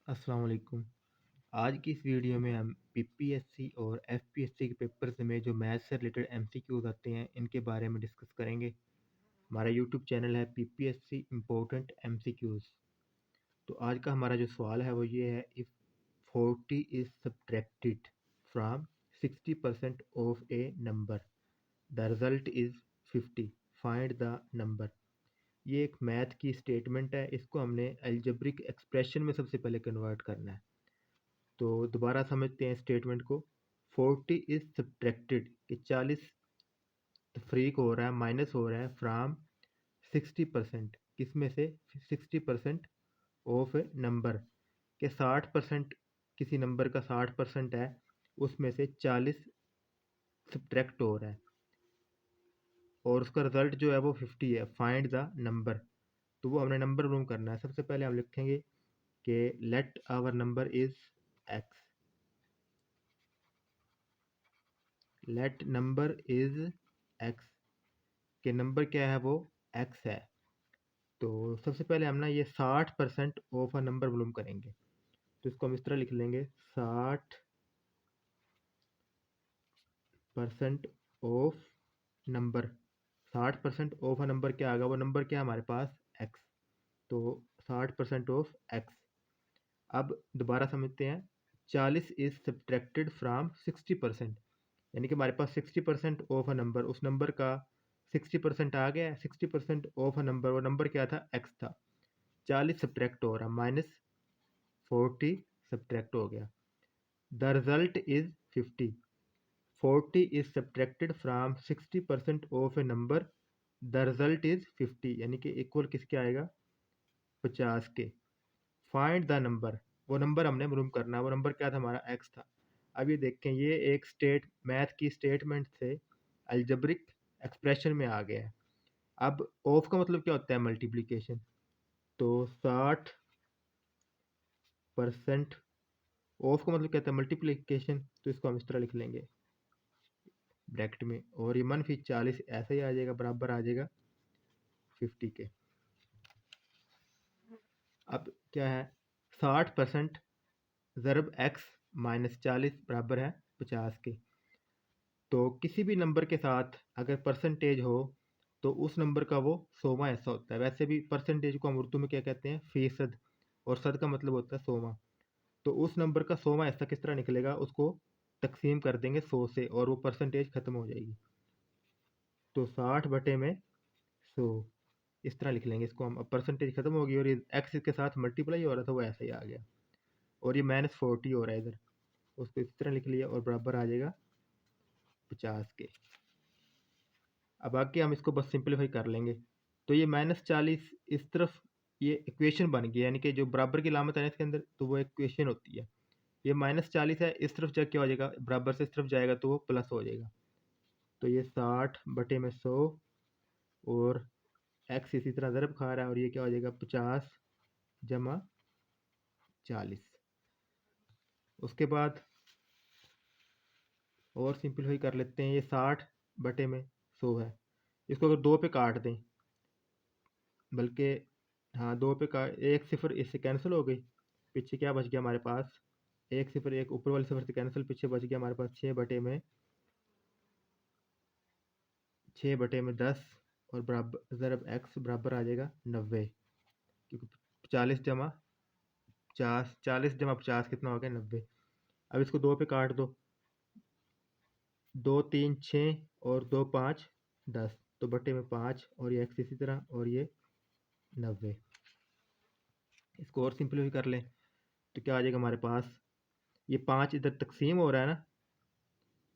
अस्सलाम वालेकुम। आज की इस वीडियो में हम पीपीएससी और एफपीएससी के पेपर्स में जो मैथ्स से रिलेटेड एमसीक्यूज आते हैं इनके बारे में डिस्कस करेंगे। हमारा यूट्यूब चैनल है पीपीएससी इम्पोर्टेंट एमसीक्यूज। तो आज का हमारा जो सवाल है वो ये है, if 40 is subtracted from 60% of A number, the result is 50, find the number. ये एक मैथ की स्टेटमेंट है, इसको हमने अलजेब्रिक एक्सप्रेशन में सबसे पहले कन्वर्ट करना है। तो दोबारा समझते हैं स्टेटमेंट को। 40 इज सब्ट्रैक्टेड कि 40 तफरीक हो रहा है, माइनस हो रहा है फ्राम 60%, किस में से? 60% ऑफ ए नंबर के 60%, किसी नंबर का 60% है, उसमें से 40 सब्ट्रैक्ट हो रहा है और उसका रिजल्ट जो है वो 50 है। Find the number. तो वो हमने नंबर मालूम करना है। सबसे पहले हम लिखेंगे कि let our number is x. Let number is x के नंबर क्या है, वो एक्स है। तो सबसे पहले हम ना ये 60% ऑफ अ नंबर मालूम करेंगे। तो इसको हम इस तरह लिख लेंगे, 60% of number. 60% of a number क्या आएगा, वो नंबर क्या है हमारे पास, एक्स। तो 60% ऑफ एक्स। अब दोबारा समझते हैं। 40 इज सब्ट्रैक्टेड फ्राम 60%, यानी कि हमारे पास 60% ऑफ अ नंबर, उस नंबर का 60% आ गया है। 60% ऑफ अ नंबर, वो नंबर क्या था, एक्स था। 40 सब्ट्रैक्ट हो रहा, -40 सब्ट्रैक्ट हो गया। The result is 50। 40 is subtracted from 60% of A number, the result is 50, यानी कि इक्वल किसके आएगा, 50 के। Find the number. वो नंबर हमने मालूम करना है, वो नंबर क्या था हमारा, एक्स था। अब ये देखें, ये एक मैथ की स्टेटमेंट से अलजेब्रिक एक्सप्रेशन में आ गया है। अब ऑफ का मतलब क्या होता है, मल्टीप्लिकेशन। तो 60% ऑफ का मतलब क्या होता है, मल्टीप्लिकेशन। तो इसको हम इस तरह लिख लेंगे ब्रैकेट में, और ये -40 ऐसे ही आ जाएगा, बराबर आ जाएगा 50 के। अब क्या है, 60% ज़रब एक्स -40 बराबर है 50 के। तो किसी भी नंबर के साथ अगर परसेंटेज हो तो उस नंबर का वो 100वां हिस्सा होता है। वैसे भी परसेंटेज को हम उर्दू में क्या कहते हैं, फीसद, और सद का मतलब होता है 100वां। तो उस नंबर का 100वां हिस्सा किस तरह निकलेगा, उसको तकसीम कर देंगे 100 से और वो परसेंटेज ख़त्म हो जाएगी। तो 60/100 इस तरह लिख लेंगे इसको हम। अब परसेंटेज ख़त्म होगी और ये एक्स के साथ मल्टीप्लाई हो रहा था, वो ऐसा ही आ गया। और ये -40 हो रहा है इधर, उसको इस तरह लिख लिया और बराबर आ जाएगा 50 के। अब आगे हम इसको बस सिंपलीफाई कर लेंगे। तो ये -40 इस तरफ, ये इक्वेशन बन गई, यानी कि जो बराबर की लामत है ना इसके अंदर, तो वो इक्वेशन होती है। ये -40 है, इस तरफ जाके क्या हो जाएगा, बराबर से इस तरफ जाएगा तो वो प्लस हो जाएगा। तो ये 60/100 और एक्स इसी तरह ज़रब खा रहा है, और ये क्या हो जाएगा, 50 - 40। उसके बाद और सिंपलीफाई कर लेते हैं। ये 60/100 है, इसको अगर दो पे काट दें, बल्कि हाँ, दो पे का, एक सिफर इससे कैंसिल हो गई, पीछे क्या बच गया हमारे पास, एक सिफर, एक ऊपर वाले सिफर से कैंसिल, पीछे बच गया हमारे पास 6/10, और बराबर ज़रब एक्स बराबर आ जाएगा 90, क्योंकि 40 जमा 50 कितना हो गया, 90। अब इसको दो पे काट दो, 2 3 6 और 2 5 10, तो बटे में 5, और ये एक्स इसी तरह, और ये 90। इसको और सिंपलीफाई कर लें तो क्या आ जाएगा हमारे पास, ये 5 इधर तकसीम हो रहा है ना,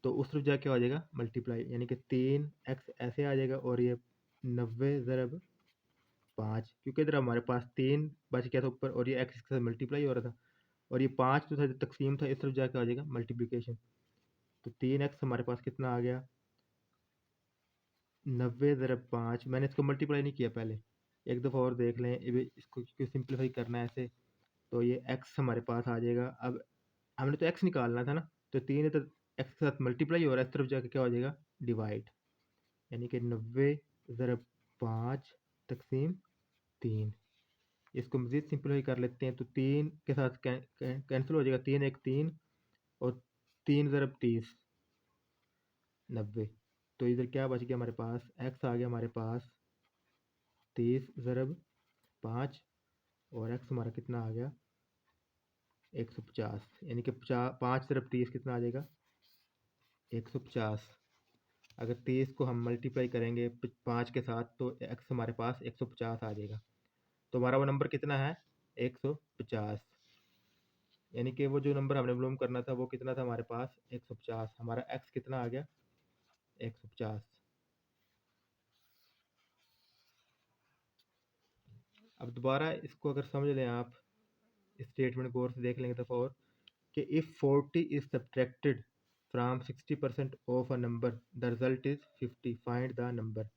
तो उस तरफ जाके हो जाएगा मल्टीप्लाई, यानी कि 3x ऐसे आ जाएगा, और ये 90 ज़रब 5, क्योंकि इधर हमारे पास 3 बच गया था ऊपर, और ये एक्स के साथ मल्टीप्लाई हो रहा था, और ये 5 जो था तकसीम था, इस तरफ जाके आ जाएगा मल्टीप्लिकेशन। तो 3x हमारे पास कितना आ गया, 90 ज़रब 5। मैंने इसको मल्टीप्लाई नहीं किया पहले, एक दफ़ा और देख लें, इसको क्यों सिंप्लीफाई करना है ऐसे। तो ये x हमारे पास आ जाएगा। अब हमने तो x निकालना था ना, तो 3 इधर x के साथ मल्टीप्लाई हो रहा है, इस तरफ जाके क्या हो जाएगा, डिवाइड, यानी कि 90 ज़रब 5 तकसीम 3। इसको मज़ीद सिंपलीफाई कर लेते हैं तो 3 के साथ कैंसिल हो जाएगा, 3 एक 3 और 3 ज़रब 30 90। तो इधर क्या बच गया हमारे पास, x आ गया हमारे पास 30 ज़रब 5 और x हमारा कितना आ गया 150, यानी कि 5 ज़रब 30 कितना आ जाएगा 150। अगर 30 को हम मल्टीप्लाई करेंगे 5 के साथ तो x हमारे पास 150 आ जाएगा। तो हमारा वो नंबर कितना है 150, यानी कि वो जो नंबर हमने मालूम करना था वो कितना था हमारे पास 150। हमारा x कितना आ गया 150। अब दोबारा इसको अगर समझ लें आप, स्टेटमेंट गौर से देख लेंगे दफ़ा और, कि if 40 is subtracted from 60% of a number the result is 50, find the number.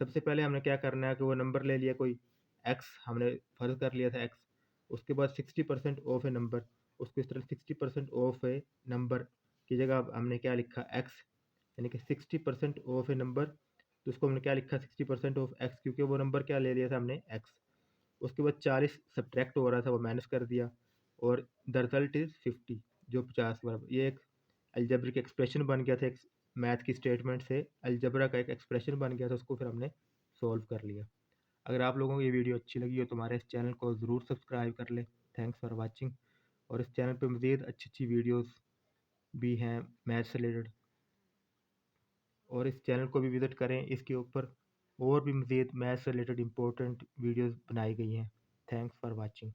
सबसे पहले हमने क्या करना है कि वो नंबर ले लिया कोई x, हमने फर्ज कर लिया था x, उसके बाद 60% ऑफ ए नंबर, उसको इस तरह 60% ऑफ ए नंबर की जगह अब हमने क्या लिखा x, यानी कि 60% ऑफ ए नंबर, तो उसको हमने क्या लिखा 60% ऑफ x, क्योंकि वो नंबर क्या ले लिया था हमने x। उसके बाद 40 सब्ट्रैक्ट हो रहा था वो माइनस कर दिया और द रिजल्ट इज़ 50 जो 50 के बराबर। ये एक अलजब्रिक एक्सप्रेशन बन गया था, एक मैथ की स्टेटमेंट से अलजबरा का एक एक्सप्रेशन बन गया था, उसको फिर हमने सॉल्व कर लिया। अगर आप लोगों को ये वीडियो अच्छी लगी हो तो हमारे इस चैनल को ज़रूर सब्सक्राइब कर लें। Thanks for watching. और इस चैनल पे मज़ीद अच्छी अच्छी वीडियोस भी हैं मैथ से रिलेटेड, और इस चैनल को भी विज़िट करें, इसके ऊपर और भी मज़ीद मैथ से रिलेटेड इंपॉर्टेंट वीडियोस बनाई गई हैं। Thanks for watching.